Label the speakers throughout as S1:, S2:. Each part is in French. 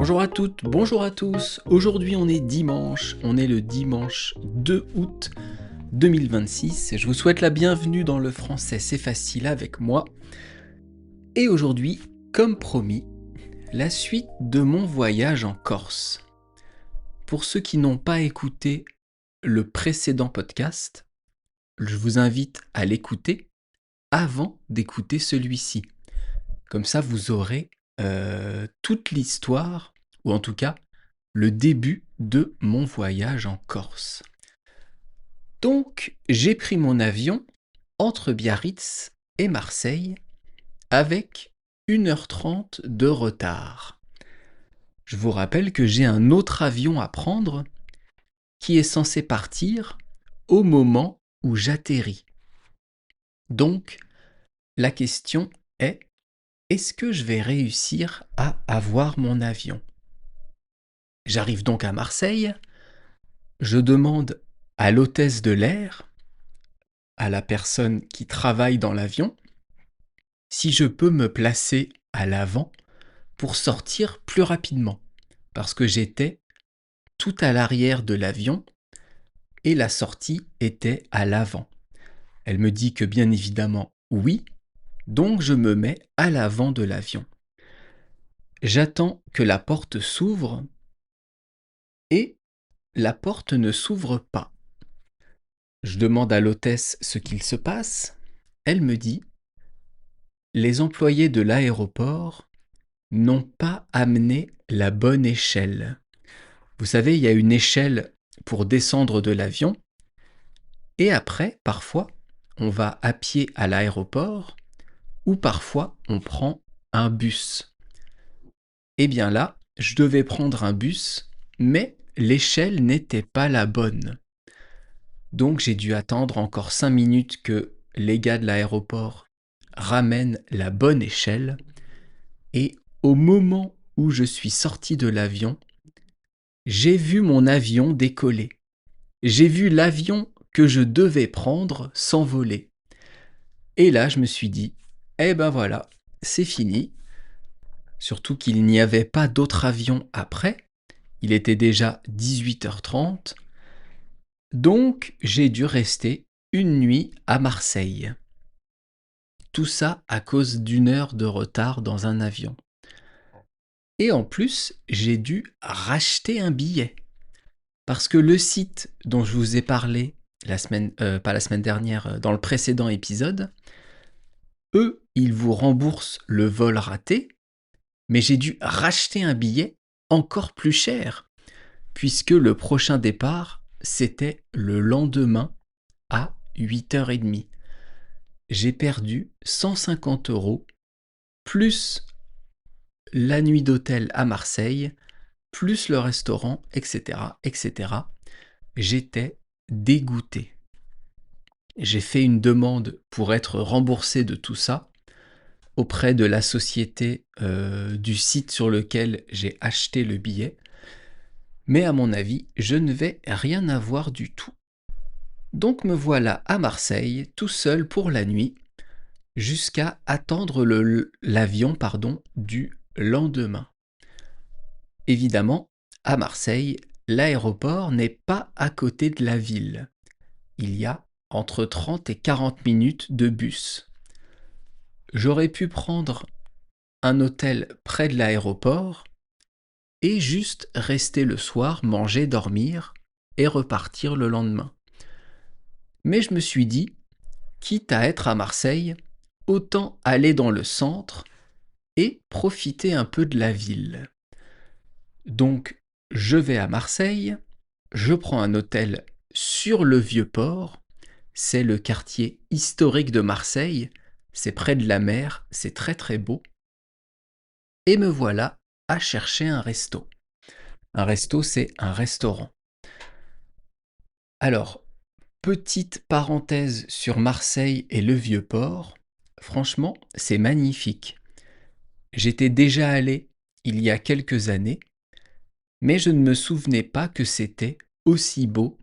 S1: Bonjour à toutes, bonjour à tous. Aujourd'hui on est dimanche, on est le dimanche 2 août 2026. Je vous souhaite la bienvenue dans le français c'est facile avec moi. Et aujourd'hui, comme promis, la suite de mon voyage en Corse. Pour ceux qui n'ont pas écouté le précédent podcast, je vous invite à l'écouter avant d'écouter celui-ci. Comme ça, vous aurez toute l'histoire, ou en tout cas, le début de mon voyage en Corse. Donc, j'ai pris mon avion entre Biarritz et Marseille avec 1h30 de retard. Je vous rappelle que j'ai un autre avion à prendre qui est censé partir au moment où j'atterris. Donc, la question est, est-ce que je vais réussir à avoir mon avion ? J'arrive donc à Marseille, je demande à l'hôtesse de l'air, à la personne qui travaille dans l'avion, si je peux me placer à l'avant pour sortir plus rapidement, parce que j'étais tout à l'arrière de l'avion et la sortie était à l'avant. Elle me dit que bien évidemment oui, donc je me mets à l'avant de l'avion. J'attends que la porte s'ouvre et la porte ne s'ouvre pas. Je demande à l'hôtesse ce qu'il se passe. Elle me dit « Les employés de l'aéroport n'ont pas amené la bonne échelle. » Vous savez, il y a une échelle pour descendre de l'avion et après, parfois, on va à pied à l'aéroport ou parfois on prend un bus. Eh bien là, je devais prendre un bus, mais l'échelle n'était pas la bonne. Donc j'ai dû attendre encore 5 minutes que les gars de l'aéroport ramènent la bonne échelle. Et au moment où je suis sorti de l'avion, j'ai vu mon avion décoller. J'ai vu l'avion que je devais prendre s'envoler. Et là, je me suis dit, eh ben voilà, c'est fini. Surtout qu'il n'y avait pas d'autre avion après. Il était déjà 18h30. Donc, j'ai dû rester une nuit à Marseille. Tout ça à cause d'une heure de retard dans un avion. Et en plus, j'ai dû racheter un billet. Parce que le site dont je vous ai parlé pas la semaine dernière, dans le précédent épisode, eux, ils vous remboursent le vol raté, mais j'ai dû racheter un billet encore plus cher, puisque le prochain départ, c'était le lendemain à 8h30. J'ai perdu 150 € plus la nuit d'hôtel à Marseille, plus le restaurant, etc., etc. J'étais dégoûté. J'ai fait une demande pour être remboursé de tout ça auprès de la société du site sur lequel j'ai acheté le billet. Mais à mon avis, je ne vais rien avoir du tout. Donc me voilà à Marseille, tout seul pour la nuit, jusqu'à attendre l'avion du lendemain. Évidemment, à Marseille, l'aéroport n'est pas à côté de la ville. Il y a entre 30 et 40 minutes de bus. J'aurais pu prendre un hôtel près de l'aéroport et juste rester le soir, manger, dormir et repartir le lendemain. Mais je me suis dit, quitte à être à Marseille, autant aller dans le centre et profiter un peu de la ville. Donc, je vais à Marseille, je prends un hôtel sur le Vieux-Port, c'est le quartier historique de Marseille, c'est près de la mer, c'est très très beau. Et me voilà à chercher un resto. Un resto, c'est un restaurant. Alors, petite parenthèse sur Marseille et le Vieux-Port, franchement, c'est magnifique. J'étais déjà allé il y a quelques années, mais je ne me souvenais pas que c'était aussi beau,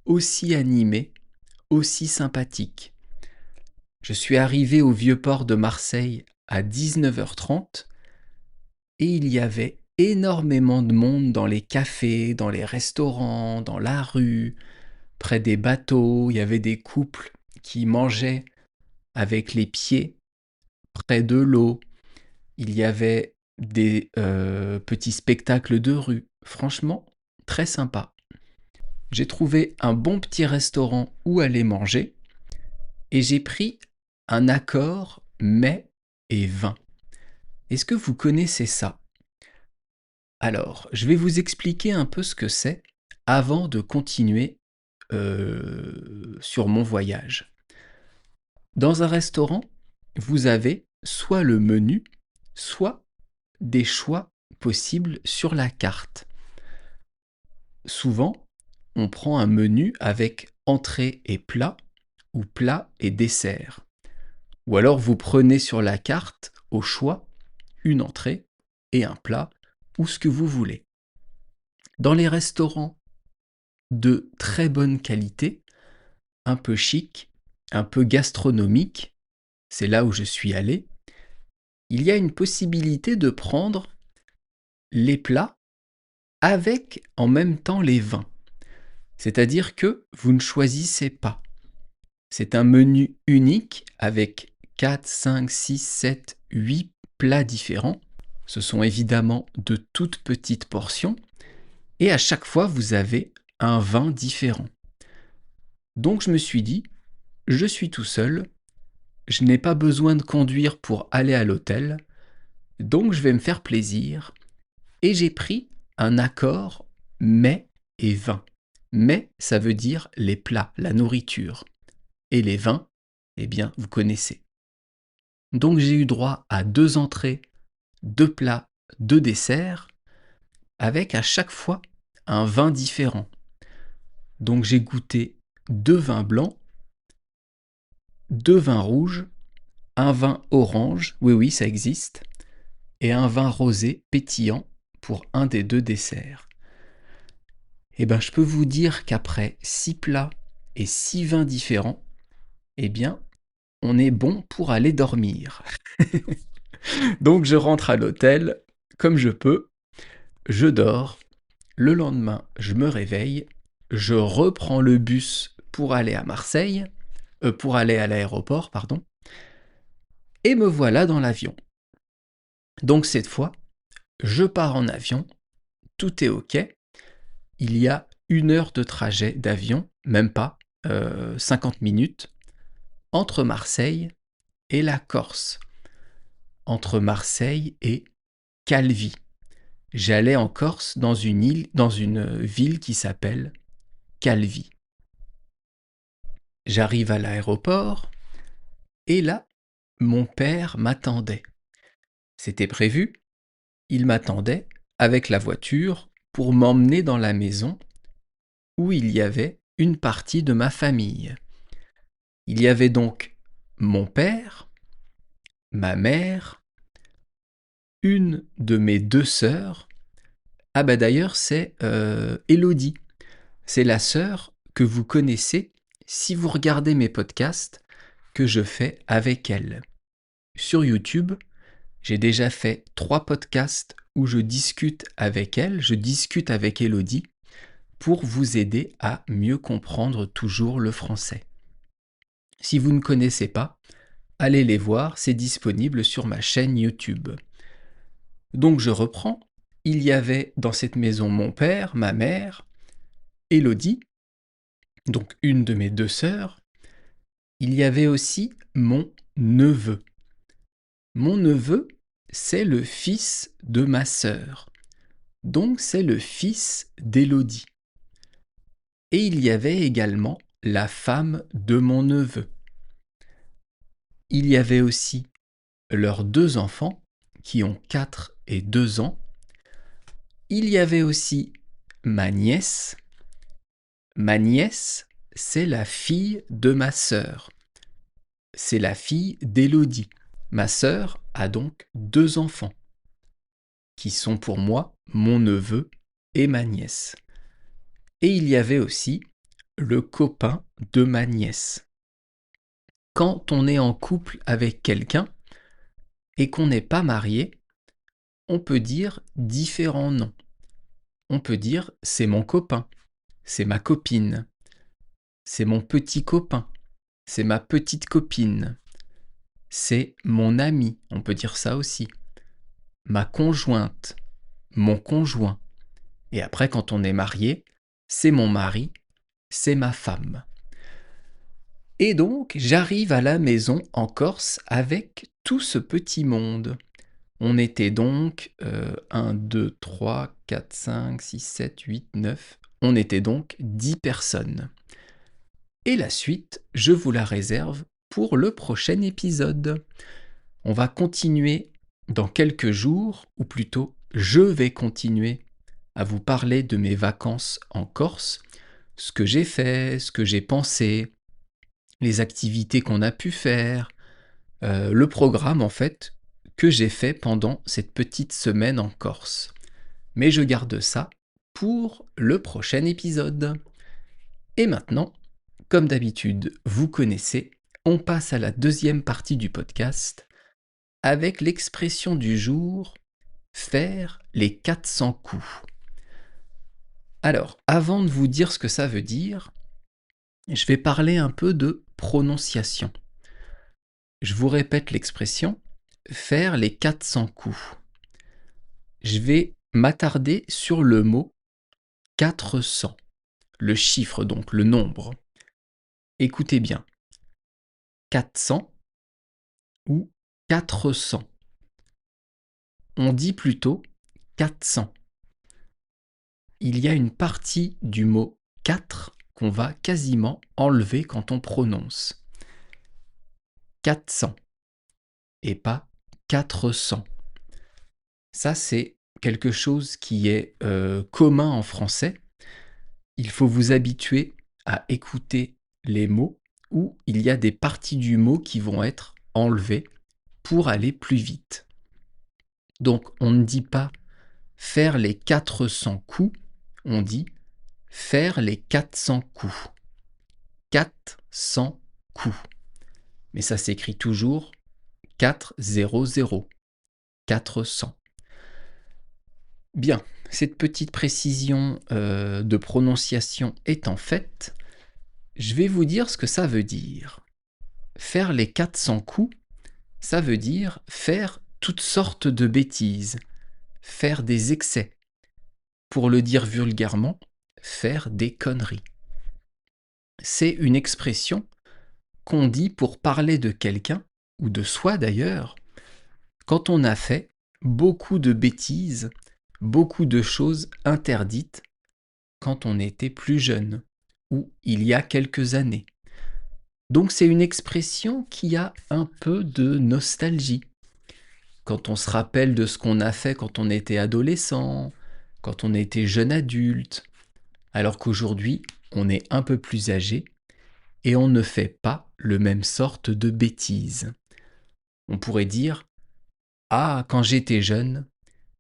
S1: aussi animé, aussi sympathique. Je suis arrivé au Vieux-Port de Marseille à 19h30 et il y avait énormément de monde dans les cafés, dans les restaurants, dans la rue, près des bateaux. Il y avait des couples qui mangeaient avec les pieds près de l'eau. Il y avait des petits spectacles de rue. Franchement, très sympa. J'ai trouvé un bon petit restaurant où aller manger et j'ai pris un accord mets et vin. Est-ce que vous connaissez ça? Alors, je vais vous expliquer un peu ce que c'est avant de continuer sur mon voyage. Dans un restaurant, vous avez soit le menu, soit des choix possibles sur la carte. Souvent, on prend un menu avec entrée et plat, ou plat et dessert. Ou alors vous prenez sur la carte, au choix, une entrée et un plat, ou ce que vous voulez. Dans les restaurants de très bonne qualité, un peu chic, un peu gastronomique, c'est là où je suis allé, il y a une possibilité de prendre les plats avec en même temps les vins. C'est-à-dire que vous ne choisissez pas. C'est un menu unique avec 4, 5, 6, 7, 8 plats différents. Ce sont évidemment de toutes petites portions et à chaque fois vous avez un vin différent. Donc je me suis dit, je suis tout seul, je n'ai pas besoin de conduire pour aller à l'hôtel, donc je vais me faire plaisir et j'ai pris un accord mets et vin. Mets, ça veut dire les plats, la nourriture. Et les vins, eh bien, vous connaissez. Donc j'ai eu droit à 2 entrées, 2 plats, 2 desserts, avec à chaque fois un vin différent. Donc j'ai goûté 2 vins blancs, 2 vins rouges, un vin orange, oui oui ça existe, et un vin rosé pétillant pour un des 2 desserts. Eh bien je peux vous dire qu'après 6 plats et 6 vins différents, eh bien on est bon pour aller dormir. Donc je rentre à l'hôtel comme je peux, je dors, le lendemain je me réveille, je reprends le bus pour aller à Marseille, pour aller à l'aéroport, pardon, et me voilà dans l'avion. Donc cette fois, je pars en avion, tout est ok, il y a 1 heure de trajet d'avion, même pas, 50 minutes, entre Marseille et la Corse, entre Marseille et Calvi. J'allais en Corse dans une ville qui s'appelle Calvi. J'arrive à l'aéroport et là, mon père m'attendait. C'était prévu, il m'attendait avec la voiture pour m'emmener dans la maison où il y avait une partie de ma famille. Il y avait donc mon père, ma mère, une de mes 2 sœurs. Ah bah d'ailleurs c'est Élodie. C'est la sœur que vous connaissez si vous regardez mes podcasts que je fais avec elle. Sur YouTube, j'ai déjà fait 3 podcasts où je discute avec elle, je discute avec Élodie pour vous aider à mieux comprendre toujours le français. Si vous ne connaissez pas, allez les voir, c'est disponible sur ma chaîne YouTube. Donc je reprends. Il y avait dans cette maison mon père, ma mère, Élodie, donc une de mes 2 sœurs. Il y avait aussi mon neveu. Mon neveu, c'est le fils de ma sœur. Donc c'est le fils d'Élodie. Et il y avait également la femme de mon neveu. Il y avait aussi leurs 2 enfants, qui ont 4 et 2 ans. Il y avait aussi ma nièce. Ma nièce, c'est la fille de ma sœur. C'est la fille d'Élodie. Ma sœur a donc 2 enfants, qui sont pour moi mon neveu et ma nièce. Et il y avait aussi le copain de ma nièce. Quand on est en couple avec quelqu'un et qu'on n'est pas marié, on peut dire différents noms. On peut dire c'est mon copain, c'est ma copine, c'est mon petit copain, c'est ma petite copine, c'est mon ami, on peut dire ça aussi, ma conjointe, mon conjoint. Et après, quand on est marié, c'est mon mari, c'est ma femme. Et donc, j'arrive à la maison en Corse avec tout ce petit monde. On était donc 1, 2, 3, 4, 5, 6, 7, 8, 9. On était donc 10 personnes. Et la suite, je vous la réserve pour le prochain épisode. On va continuer dans quelques jours, ou plutôt, je vais continuer à vous parler de mes vacances en Corse, ce que j'ai fait, ce que j'ai pensé, les activités qu'on a pu faire, le programme en fait que j'ai fait pendant cette petite semaine en Corse. Mais je garde ça pour le prochain épisode. Et maintenant, comme d'habitude, vous connaissez, on passe à la deuxième partie du podcast avec l'expression du jour faire les 400 coups. Alors, avant de vous dire ce que ça veut dire, je vais parler un peu de prononciation. Je vous répète l'expression faire les 400 coups. Je vais m'attarder sur le mot 400, le chiffre donc, le nombre. Écoutez bien, 400 ou 400. On dit plutôt 400. Il y a une partie du mot 4 qu'on va quasiment enlever quand on prononce. 400 et pas 400. Ça, c'est quelque chose qui est commun en français. Il faut vous habituer à écouter les mots où il y a des parties du mot qui vont être enlevées pour aller plus vite. Donc, on ne dit pas faire les 400 coups, on dit faire les 400 coups. 400 coups. Mais ça s'écrit toujours 400, 400. Bien, cette petite précision de prononciation étant faite, je vais vous dire ce que ça veut dire. Faire les 400 coups, ça veut dire faire toutes sortes de bêtises, faire des excès. Pour le dire vulgairement, faire des conneries. C'est une expression qu'on dit pour parler de quelqu'un, ou de soi d'ailleurs, quand on a fait beaucoup de bêtises, beaucoup de choses interdites quand on était plus jeune, ou il y a quelques années. Donc c'est une expression qui a un peu de nostalgie. Quand on se rappelle de ce qu'on a fait quand on était adolescent, quand on était jeune adulte, alors qu'aujourd'hui on est un peu plus âgé et on ne fait pas le même sorte de bêtises. On pourrait dire « Ah, quand j'étais jeune,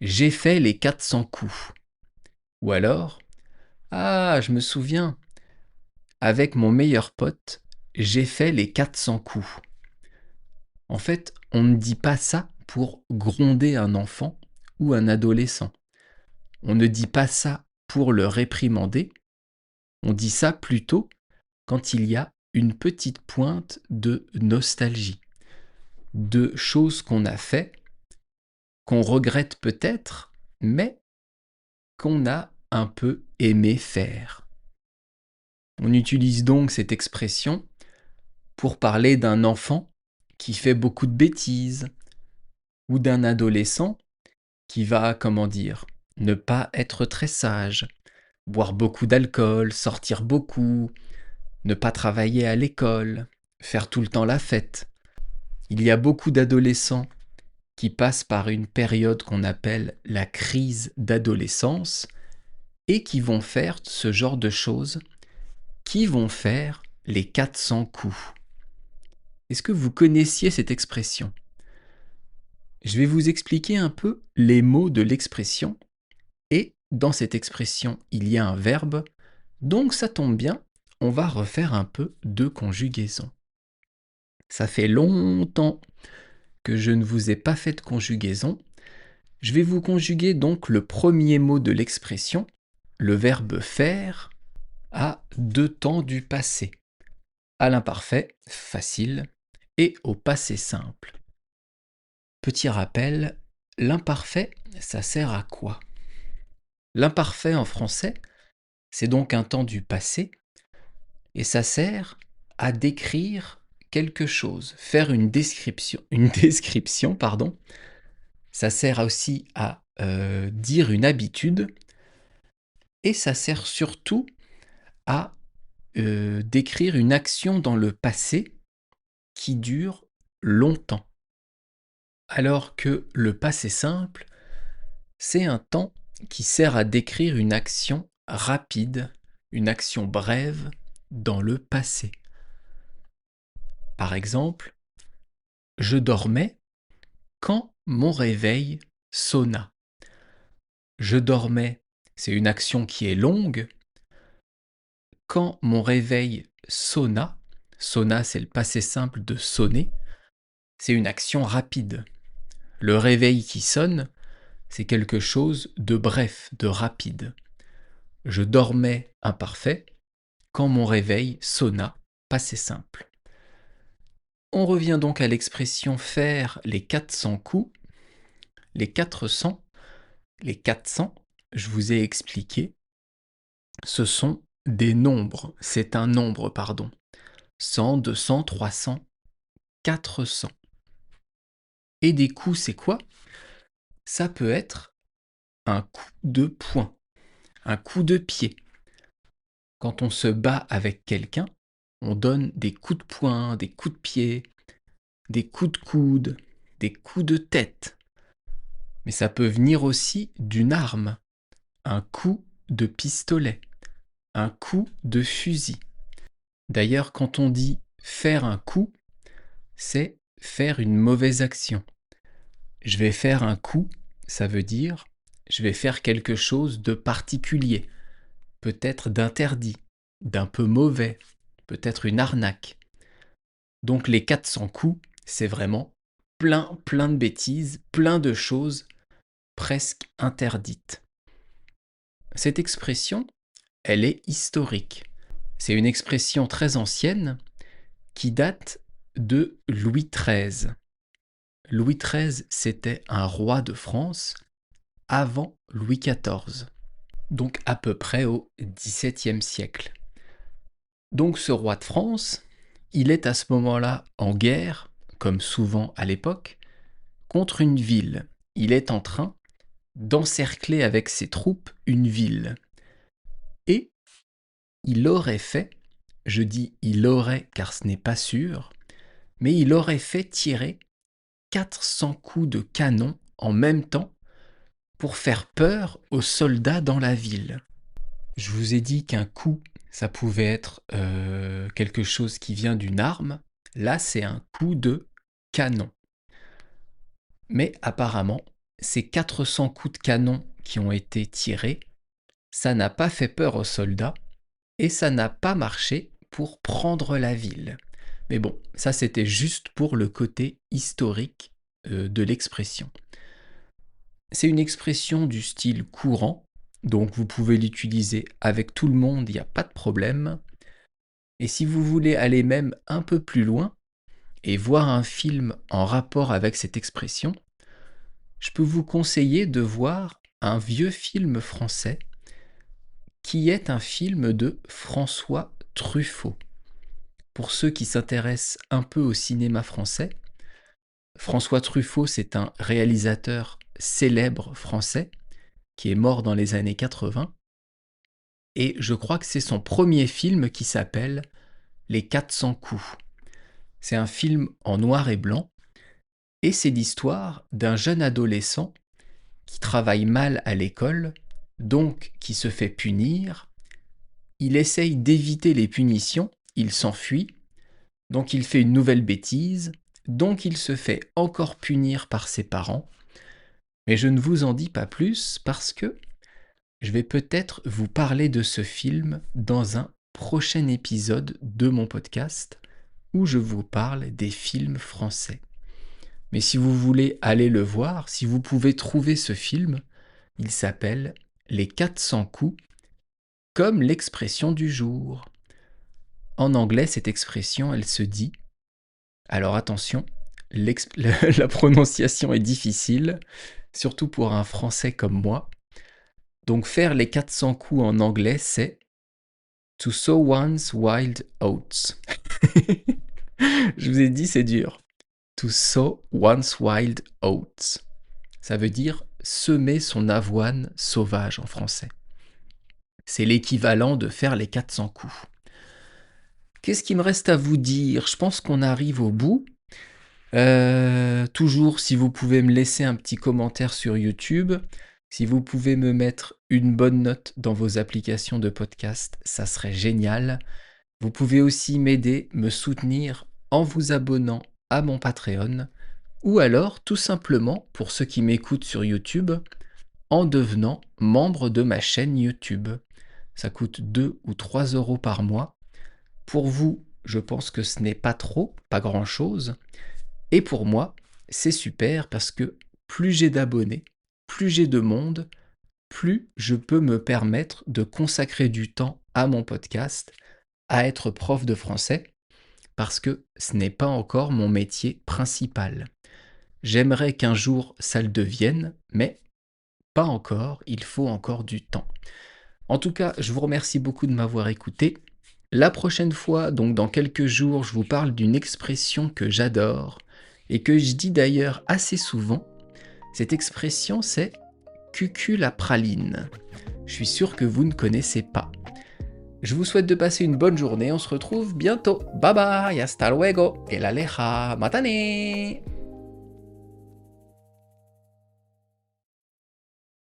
S1: j'ai fait les 400 coups ». Ou alors « Ah, je me souviens, avec mon meilleur pote, j'ai fait les 400 coups ». En fait, on ne dit pas ça pour gronder un enfant ou un adolescent. On ne dit pas ça pour le réprimander. On dit ça plutôt quand il y a une petite pointe de nostalgie, de choses qu'on a fait, qu'on regrette peut-être, mais qu'on a un peu aimé faire. On utilise donc cette expression pour parler d'un enfant qui fait beaucoup de bêtises, ou d'un adolescent qui va, comment dire, ne pas être très sage, boire beaucoup d'alcool, sortir beaucoup, ne pas travailler à l'école, faire tout le temps la fête. Il y a beaucoup d'adolescents qui passent par une période qu'on appelle la crise d'adolescence et qui vont faire ce genre de choses, qui vont faire les 400 coups. Est-ce que vous connaissiez cette expression ? Je vais vous expliquer un peu les mots de l'expression et dans cette expression, il y a un verbe, donc ça tombe bien, on va refaire un peu de conjugaison. Ça fait longtemps que je ne vous ai pas fait de conjugaison, Je vais vous conjuguer donc le premier mot de l'expression, le verbe faire, à deux temps du passé, à l'imparfait, facile, et au passé simple. Petit rappel, l'imparfait, ça sert à quoi? L'imparfait en français, c'est donc un temps du passé, et ça sert à décrire quelque chose, faire une description, pardon. Ça sert aussi à dire une habitude, et ça sert surtout à décrire une action dans le passé qui dure longtemps. Alors que le passé simple, c'est un temps qui sert à décrire une action rapide, une action brève dans le passé. Par exemple, je dormais quand mon réveil sonna. Je dormais, c'est une action qui est longue. Quand mon réveil sonna, sonna c'est le passé simple de sonner, c'est une action rapide. Le réveil qui sonne, c'est quelque chose de bref, de rapide. Je dormais imparfait quand mon réveil sonna, passé simple. On revient donc à l'expression faire les 400 coups. Les 400, je vous ai expliqué, ce sont des nombres. C'est un nombre, pardon. 100, 200, 300, 400. Et des coups, c'est quoi? Ça peut être un coup de poing, un coup de pied. Quand on se bat avec quelqu'un, on donne des coups de poing, des coups de pied, des coups de coude, des coups de tête. Mais ça peut venir aussi d'une arme, un coup de pistolet, un coup de fusil. D'ailleurs, quand on dit faire un coup, c'est faire une mauvaise action. Je vais faire un coup, ça veut dire je vais faire quelque chose de particulier, peut-être d'interdit, d'un peu mauvais, peut-être une arnaque. Donc les 400 coups, c'est vraiment plein de bêtises, plein de choses presque interdites. Cette expression, elle est historique. C'est une expression très ancienne qui date de Louis XIII. Louis XIII, c'était un roi de France avant Louis XIV, donc à peu près au XVIIe siècle. Donc ce roi de France, il est à ce moment-là en guerre, comme souvent à l'époque, contre une ville. Il est en train d'encercler avec ses troupes une ville. Et il aurait fait, je dis il aurait car ce n'est pas sûr, mais il aurait fait tirer 400 coups de canon en même temps pour faire peur aux soldats dans la ville. Je vous ai dit qu'un coup, ça pouvait être quelque chose qui vient d'une arme. Là, c'est un coup de canon. Mais apparemment, ces 400 coups de canon qui ont été tirés, ça n'a pas fait peur aux soldats et ça n'a pas marché pour prendre la ville. Mais bon, ça c'était juste pour le côté historique de l'expression. C'est une expression du style courant, donc vous pouvez l'utiliser avec tout le monde, il n'y a pas de problème. Et si vous voulez aller même un peu plus loin et voir un film en rapport avec cette expression, je peux vous conseiller de voir un vieux film français qui est un film de François Truffaut. Pour ceux qui s'intéressent un peu au cinéma français, François Truffaut, c'est un réalisateur célèbre français qui est mort dans les années 80. Et je crois que c'est son premier film qui s'appelle Les 400 coups. C'est un film en noir et blanc et c'est l'histoire d'un jeune adolescent qui travaille mal à l'école, donc qui se fait punir. Il essaye d'éviter les punitions, il s'enfuit, donc il fait une nouvelle bêtise, donc il se fait encore punir par ses parents. Mais je ne vous en dis pas plus parce que je vais peut-être vous parler de ce film dans un prochain épisode de mon podcast où je vous parle des films français. Mais si vous voulez aller le voir, si vous pouvez trouver ce film, il s'appelle Les 400 coups, comme l'expression du jour. En anglais, cette expression, elle se dit, alors attention, la prononciation est difficile, surtout pour un français comme moi. Donc faire les 400 coups en anglais, c'est to sow one's wild oats. Je vous ai dit, c'est dur. To sow one's wild oats. Ça veut dire semer son avoine sauvage en français. C'est l'équivalent de faire les 400 coups. Qu'est-ce qu'il me reste à vous dire? Je pense qu'on arrive au bout. Toujours, si vous pouvez me laisser un petit commentaire sur YouTube, si vous pouvez me mettre une bonne note dans vos applications de podcast, ça serait génial. Vous pouvez aussi m'aider, me soutenir en vous abonnant à mon Patreon, ou alors tout simplement, pour ceux qui m'écoutent sur YouTube, en devenant membre de ma chaîne YouTube. Ça coûte 2 ou 3 € par mois. Pour vous, je pense que ce n'est pas trop, pas grand-chose. Et pour moi, c'est super parce que plus j'ai d'abonnés, plus j'ai de monde, plus je peux me permettre de consacrer du temps à mon podcast, à être prof de français, parce que ce n'est pas encore mon métier principal. J'aimerais qu'un jour ça le devienne, mais pas encore, il faut encore du temps. En tout cas, je vous remercie beaucoup de m'avoir écouté. La prochaine fois, donc dans quelques jours, je vous parle d'une expression que j'adore et que je dis d'ailleurs assez souvent. Cette expression, c'est « cucu la praline ». Je suis sûr que vous ne connaissez pas. Je vous souhaite de passer une bonne journée, on se retrouve bientôt. Bye bye, hasta luego, et la leja, matane.